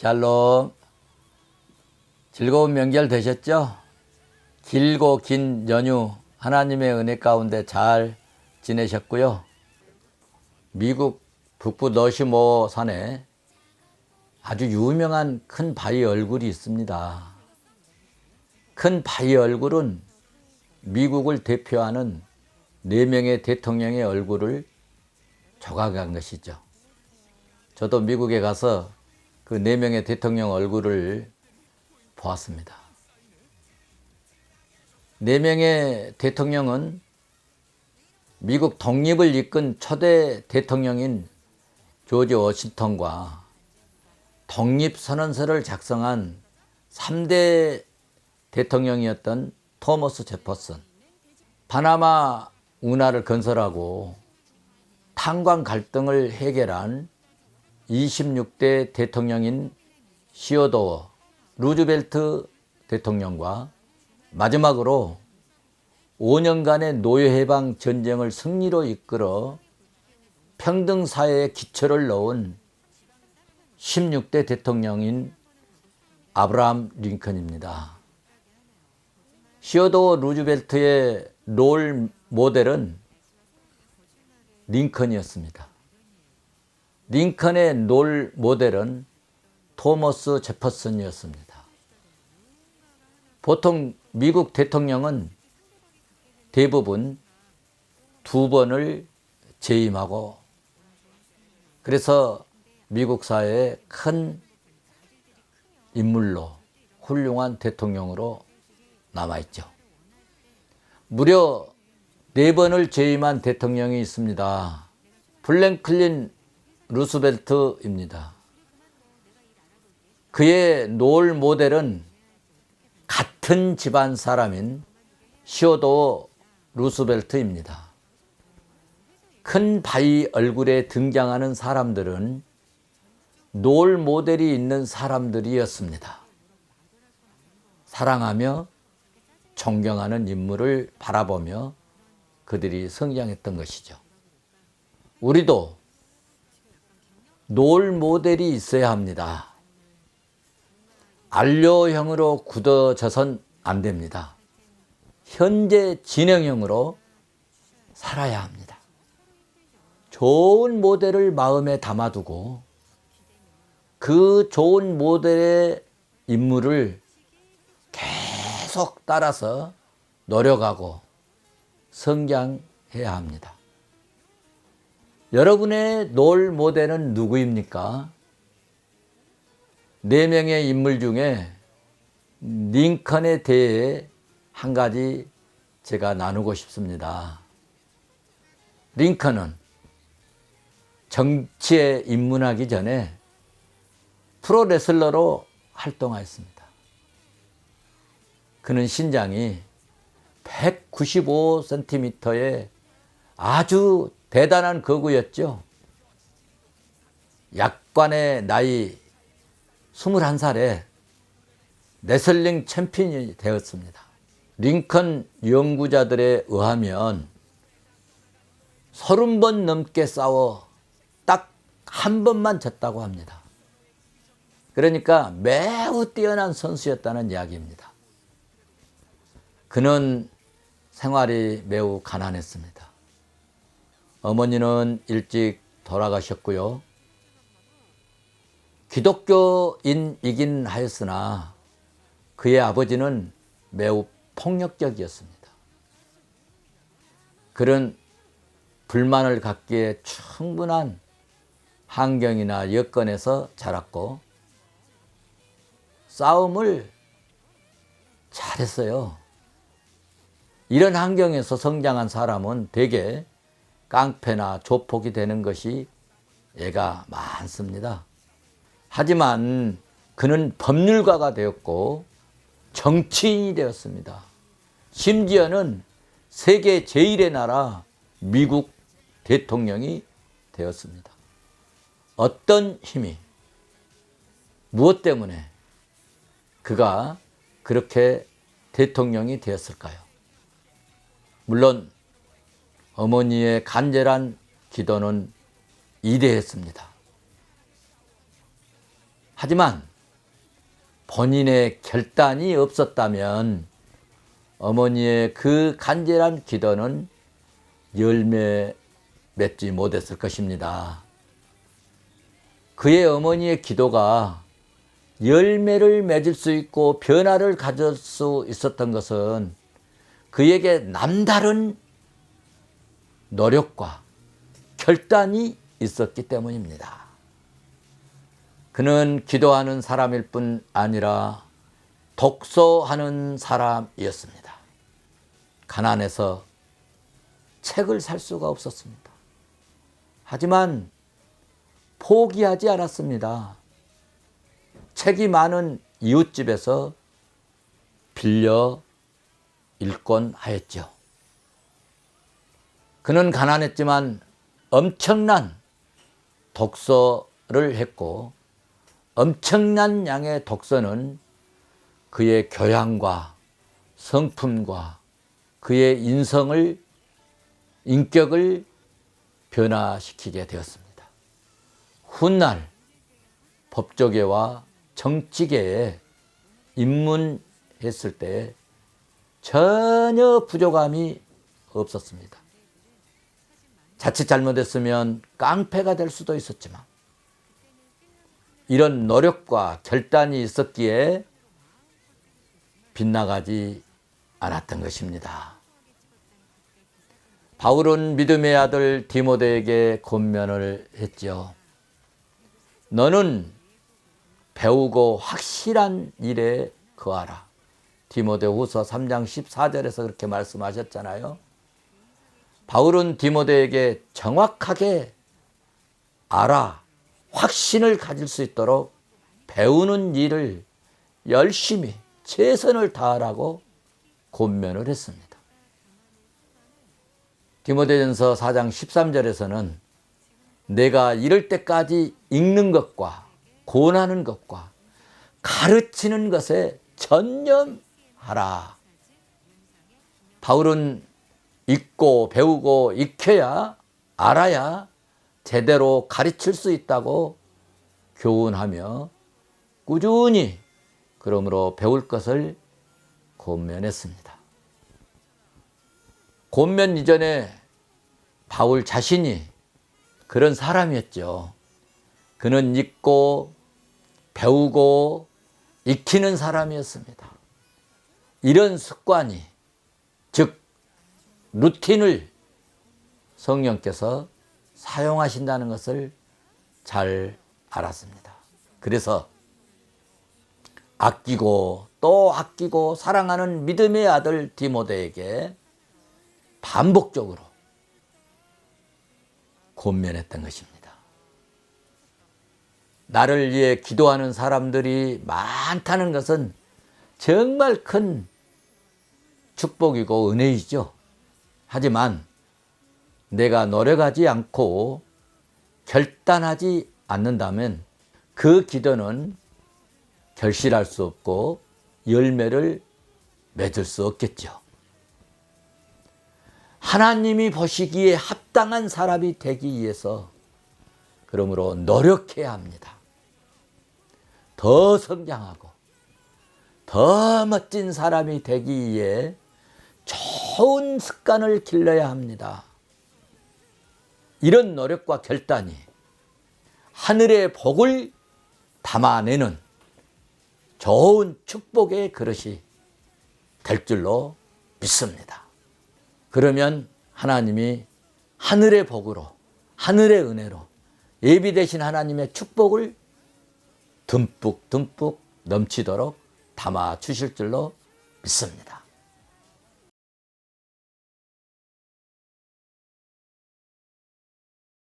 샬롬. 즐거운 명절 되셨죠? 길고 긴 연휴 하나님의 은혜 가운데 잘 지내셨고요. 미국 북부 너시모 산에 아주 유명한 큰 바위 얼굴이 있습니다. 큰 바위 얼굴은 미국을 대표하는 4명의 대통령의 얼굴을 조각한 것이죠. 저도 미국에 가서 그 4명의 대통령 얼굴을 보았습니다. 4명의 대통령은 미국 독립을 이끈 초대 대통령인 조지 워싱턴과 독립선언서를 작성한 3대 대통령이었던 토머스 제퍼슨, 파나마 운하를 건설하고 탄광 갈등을 해결한 26대 대통령인 시어도어 루즈벨트 대통령과 마지막으로 5년간의 노예해방 전쟁을 승리로 이끌어 평등사회의 기초를 놓은 16대 대통령인 아브라함 링컨입니다. 시어도어 루즈벨트의 롤 모델은 링컨이었습니다. 링컨의 롤 모델은 토머스 제퍼슨이었습니다. 보통 미국 대통령은 대부분 2번을 재임하고 그래서 미국 사회의 큰 인물로 훌륭한 대통령으로 남아있죠. 무려 4번을 재임한 대통령이 있습니다. 프랭클린 루스벨트입니다. 그의 롤 모델은 같은 집안 사람인 시어도어 루스벨트입니다. 큰 바위 얼굴에 등장하는 사람들은 롤 모델이 있는 사람들이었습니다. 사랑하며 존경하는 인물을 바라보며 그들이 성장했던 것이죠. 우리도 롤 모델이 있어야 합니다. 안료형으로 굳어져선 안 됩니다. 현재 진행형으로 살아야 합니다. 좋은 모델을 마음에 담아두고 그 좋은 모델의 인물을 계속 따라서 노력하고 성장해야 합니다. 여러분의 롤 모델은 누구입니까? 4명의 인물 중에 링컨에 대해 한 가지 제가 나누고 싶습니다. 링컨은 정치에 입문하기 전에 프로레슬러로 활동하였습니다. 그는 신장이 195cm의 아주 대단한 거구였죠. 약관의 나이 21살에 레슬링 챔피언이 되었습니다. 링컨 연구자들에 의하면 30번 넘게 싸워 딱 한 번만 졌다고 합니다. 그러니까 매우 뛰어난 선수였다는 이야기입니다. 그는 생활이 매우 가난했습니다. 어머니는 일찍 돌아가셨고요. 기독교인이긴 하였으나 그의 아버지는 매우 폭력적이었습니다. 그런 불만을 갖기에 충분한 환경이나 여건에서 자랐고 싸움을 잘했어요. 이런 환경에서 성장한 사람은 대개 깡패나 조폭이 되는 것이 예가 많습니다. 하지만 그는 법률가가 되었고 정치인이 되었습니다. 심지어는 세계 제1의 나라 미국 대통령이 되었습니다. 어떤 힘이, 무엇 때문에 그가 그렇게 대통령이 되었을까요? 물론 어머니의 간절한 기도는 이대했습니다. 하지만 본인의 결단이 없었다면 어머니의 그 간절한 기도는 열매 맺지 못했을 것입니다. 그의 어머니의 기도가 열매를 맺을 수 있고 변화를 가질 수 있었던 것은 그에게 남다른 노력과 결단이 있었기 때문입니다. 그는 기도하는 사람일 뿐 아니라 독서하는 사람이었습니다. 가난해서 책을 살 수가 없었습니다. 하지만 포기하지 않았습니다. 책이 많은 이웃집에서 빌려 읽곤 하였죠. 그는 가난했지만 엄청난 독서를 했고 엄청난 양의 독서는 그의 교양과 성품과 그의 인격을 변화시키게 되었습니다. 훗날 법조계와 정치계에 입문했을 때 전혀 부족함이 없었습니다. 자칫 잘못했으면 깡패가 될 수도 있었지만 이런 노력과 결단이 있었기에 빗나가지 않았던 것입니다. 바울은 믿음의 아들 디모데에게 권면을 했죠. 너는 배우고 확실한 일에 거하라. 디모데후서 3장 14절에서 그렇게 말씀하셨잖아요. 바울은 디모데에게 정확하게 알아, 확신을 가질 수 있도록 배우는 일을 열심히 최선을 다하라고 권면을 했습니다. 디모데전서 4장 13절에서는 내가 이럴 때까지 읽는 것과 권하는 것과 가르치는 것에 전념하라. 바울은 읽고 배우고 익혀야 알아야 제대로 가르칠 수 있다고 교훈하며 꾸준히 그러므로 배울 것을 권면했습니다. 권면 이전에 바울 자신이 그런 사람이었죠. 그는 읽고 배우고 익히는 사람이었습니다. 이런 습관이, 즉 루틴을 성령께서 사용하신다는 것을 잘 알았습니다. 그래서 아끼고 또 아끼고 사랑하는 믿음의 아들 디모데에게 반복적으로 권면했던 것입니다. 나를 위해 기도하는 사람들이 많다는 것은 정말 큰 축복이고 은혜이죠. 하지만 내가 노력하지 않고 결단하지 않는다면 그 기도는 결실할 수 없고 열매를 맺을 수 없겠죠. 하나님이 보시기에 합당한 사람이 되기 위해서 그러므로 노력해야 합니다. 더 성장하고 더 멋진 사람이 되기 위해 좋은 습관을 길러야 합니다. 이런 노력과 결단이 하늘의 복을 담아내는 좋은 축복의 그릇이 될 줄로 믿습니다. 그러면 하나님이 하늘의 복으로, 하늘의 은혜로 예비되신 하나님의 축복을 듬뿍 넘치도록 담아 주실 줄로 믿습니다.